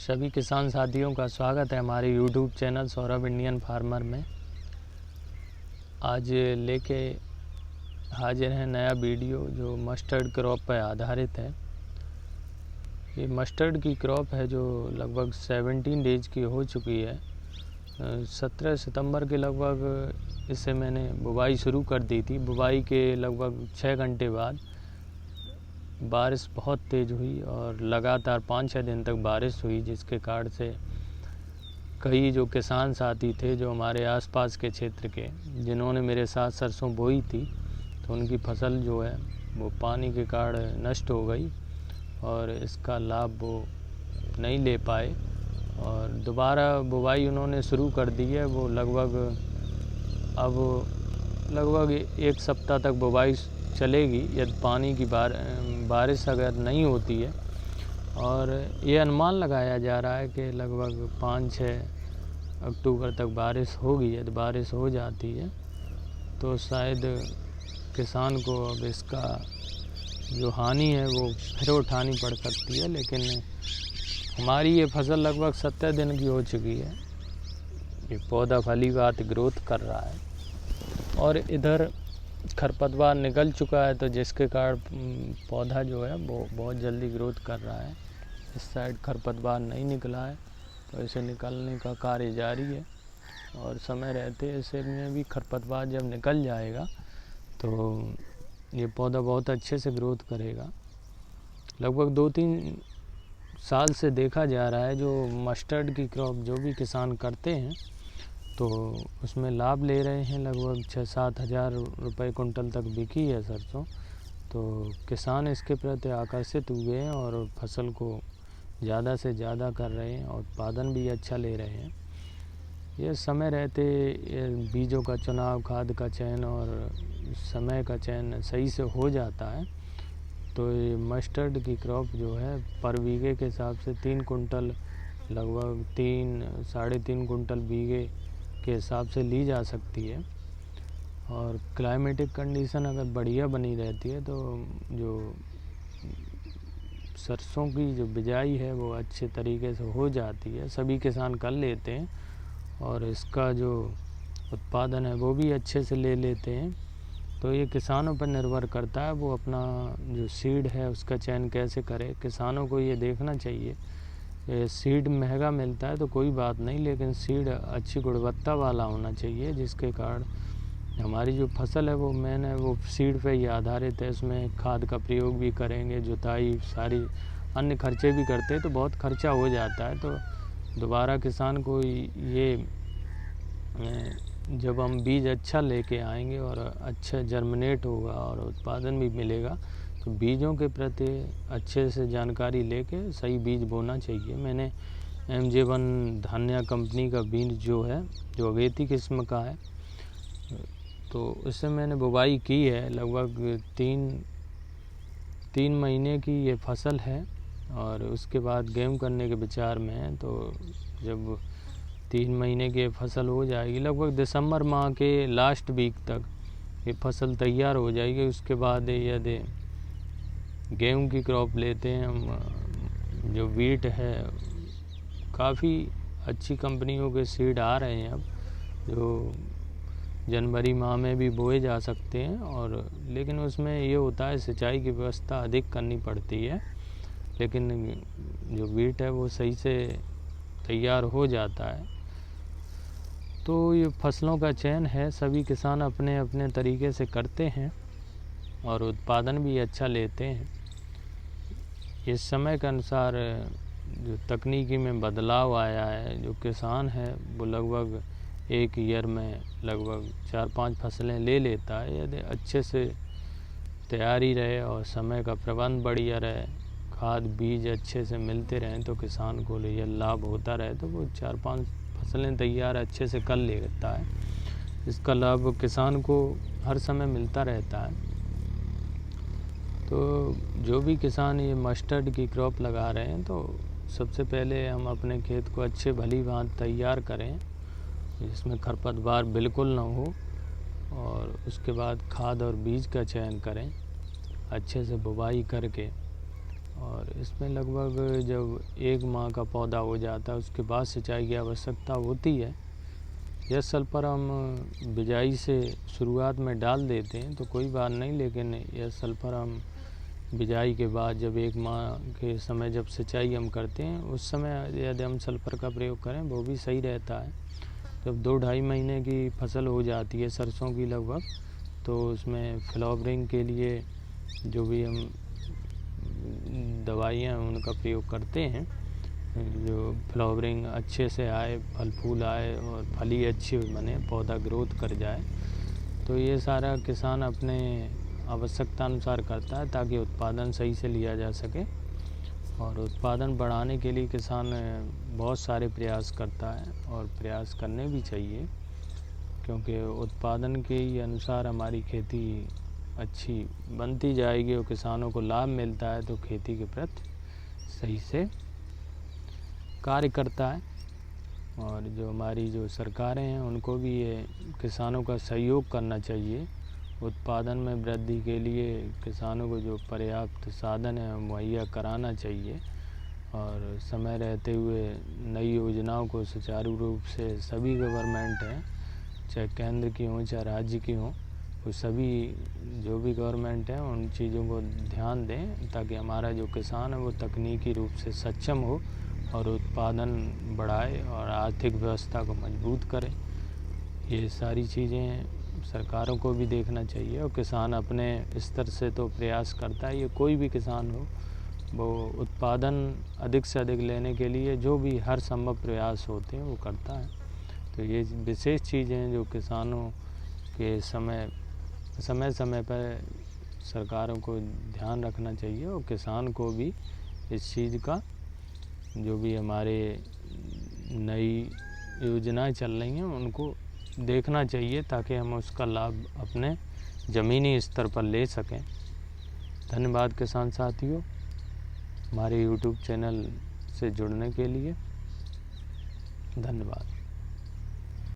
सभी किसान साथियों का स्वागत है हमारे YouTube channel Saurabh Indian farmer में। आज लेके हाजिर है नया वीडियो जो मस्टर्ड क्रॉप पर आधारित है। ये मस्टर्ड की क्रॉप है जो लगभग 17 डेज की हो चुकी है। 17 सितंबर के लगभग इसे मैंने बुवाई शुरू कर दी थी। बुवाई के लगभग 6 घंटे बाद बारिश बहुत तेज़ हुई और लगातार 5-6 दिन तक बारिश हुई, जिसके कारण से कई जो किसान साथी थे जो हमारे आसपास के क्षेत्र के, जिन्होंने मेरे साथ सरसों बोई थी, तो उनकी फसल जो है वो पानी के कारण नष्ट हो गई और इसका लाभ वो नहीं ले पाए। और दोबारा बुवाई उन्होंने शुरू कर दी है। वो लगभग एक सप्ताह तक बुवाई चलेगी यदि पानी की बारिश अगर नहीं होती है। और ये अनुमान लगाया जा रहा है कि लगभग 5-6 अक्टूबर तक बारिश होगी। यदि बारिश हो जाती है तो शायद किसान को अब इसका जो हानि है वो फिर उठानी पड़ सकती है। लेकिन हमारी ये फसल लगभग 70 दिन की हो चुकी है। ये पौधा फलीभांति ग्रोथ कर रहा है और इधर खरपतवार निकल चुका है, तो जिसके कारण पौधा जो है वो बहुत जल्दी ग्रोथ कर रहा है। इस साइड खरपतवार नहीं निकला है तो इसे निकलने का कार्य जारी है और समय रहते इसे में भी खरपतवार जब निकल जाएगा तो ये पौधा बहुत अच्छे से ग्रोथ करेगा। लगभग 2-3 साल से देखा जा रहा है जो मस्टर्ड की क्रॉप जो भी किसान करते हैं तो उसमें लाभ ले रहे हैं। लगभग 6-7 हज़ार रुपये कुंटल तक बिकी है सरसों। तो किसान इसके प्रति आकर्षित हुए हैं और फसल को ज़्यादा से ज़्यादा कर रहे हैं और उत्पादन भी अच्छा ले रहे हैं। ये समय रहते बीजों का चुनाव, खाद का चयन और समय का चयन सही से हो जाता है तो ये मस्टर्ड की क्रॉप जो है पर बीघे के हिसाब से 3 कुंटल, लगभग 3-3.5 कुंटल बीघे के हिसाब से ली जा सकती है। और क्लाइमेटिक कंडीशन अगर बढ़िया बनी रहती है तो जो सरसों की जो बिजाई है वो अच्छे तरीके से हो जाती है। सभी किसान कर लेते हैं और इसका जो उत्पादन है वो भी अच्छे से ले लेते हैं। तो ये किसानों पर निर्भर करता है, वो अपना जो सीड है उसका चयन कैसे करे। किसानों को ये देखना चाहिए, सीड महंगा मिलता है तो कोई बात नहीं, लेकिन सीड अच्छी गुणवत्ता वाला होना चाहिए, जिसके कारण हमारी जो फसल है वो मेन है वो सीड पे ही आधारित है। इसमें खाद का प्रयोग भी करेंगे, जुताई, सारी अन्य खर्चे भी करते हैं तो बहुत खर्चा हो जाता है। तो दोबारा किसान को ये जब हम बीज अच्छा लेके आएंगे और अच्छा जर्मिनेट होगा और उत्पादन भी मिलेगा तो बीजों के प्रति अच्छे से जानकारी लेके सही बीज बोना चाहिए। मैंने MJ1 धान्या कंपनी का बीज जो है जो अगेती किस्म का है तो इससे मैंने बुवाई की है। लगभग 3 महीने की ये फसल है और उसके बाद गेहूं करने के विचार में है। तो जब 3 महीने की फसल हो जाएगी, लगभग दिसंबर माह के लास्ट वीक तक ये फसल तैयार हो जाएगी। उसके बाद यदि गेहूं की क्रॉप लेते हैं हम, जो वीट है, काफ़ी अच्छी कंपनियों के सीड आ रहे हैं अब जो जनवरी माह में भी बोए जा सकते हैं। और लेकिन उसमें ये होता है सिंचाई की व्यवस्था अधिक करनी पड़ती है, लेकिन जो वीट है वो सही से तैयार हो जाता है। तो ये फसलों का चयन है, सभी किसान अपने अपने तरीके से करते हैं और उत्पादन भी अच्छा लेते हैं। इस समय के अनुसार जो तकनीकी में बदलाव आया है, जो किसान है वो लगभग एक ईयर में लगभग 4-5 फसलें ले लेता है। यदि अच्छे से तैयारी रहे और समय का प्रबंध बढ़िया रहे, खाद बीज अच्छे से मिलते रहें तो किसान को यह लाभ होता रहे तो वो 4-5 फसलें तैयार अच्छे से कर लेता है। इसका लाभ किसान को हर समय मिलता रहता है। तो जो भी किसान ये मस्टर्ड की क्रॉप लगा रहे हैं तो सबसे पहले हम अपने खेत को अच्छे भली भांति तैयार करें जिसमें खरपतवार बिल्कुल ना हो, और उसके बाद खाद और बीज का चयन करें अच्छे से बुवाई करके। और इसमें लगभग जब 1 माह का पौधा हो जाता है उसके बाद सिंचाई की आवश्यकता होती है। यह सल्फर हम बिजाई से शुरुआत में डाल देते हैं तो कोई बात नहीं, लेकिन यह सल्फर हम बिजाई के बाद जब 1 माह के समय जब सिंचाई हम करते हैं उस समय यदि हम सल्फर का प्रयोग करें वो भी सही रहता है। जब 2-2.5 महीने की फसल हो जाती है सरसों की लगभग, तो उसमें फ्लावरिंग के लिए जो भी हम दवाइयाँ उनका प्रयोग करते हैं, जो फ्लावरिंग अच्छे से आए, फल फूल आए और फली अच्छी बने, पौधा ग्रोथ कर जाए, तो ये सारा किसान अपने आवश्यकता अनुसार करता है ताकि उत्पादन सही से लिया जा सके। और उत्पादन बढ़ाने के लिए किसान बहुत सारे प्रयास करता है और प्रयास करने भी चाहिए, क्योंकि उत्पादन के ही अनुसार हमारी खेती अच्छी बनती जाएगी और किसानों को लाभ मिलता है तो खेती के प्रति सही से कार्य करता है। और जो हमारी जो सरकारें हैं उनको भी ये किसानों का सहयोग करना चाहिए। उत्पादन में वृद्धि के लिए किसानों को जो पर्याप्त साधन है मुहैया कराना चाहिए और समय रहते हुए नई योजनाओं को सुचारू रूप से सभी गवर्नमेंट हैं, चाहे केंद्र की हों चाहे राज्य की हों, वो सभी जो भी गवर्नमेंट हैं उन चीज़ों को ध्यान दें ताकि हमारा जो किसान है वो तकनीकी रूप से सक्षम हो और उत्पादन बढ़ाए और आर्थिक व्यवस्था को मजबूत करे। ये सारी चीज़ें सरकारों को भी देखना चाहिए और किसान अपने स्तर से तो प्रयास करता है, ये कोई भी किसान हो वो उत्पादन अधिक से अधिक लेने के लिए जो भी हर संभव प्रयास होते हैं वो करता है। तो ये विशेष चीज़ें हैं जो किसानों के समय समय पर सरकारों को ध्यान रखना चाहिए और किसान को भी इस चीज़ का जो भी हमारे नई योजनाएं चल रही हैं उनको देखना चाहिए ताकि हम उसका लाभ अपने ज़मीनी स्तर पर ले सकें। धन्यवाद किसान साथियों, हमारे YouTube चैनल से जुड़ने के लिए धन्यवाद।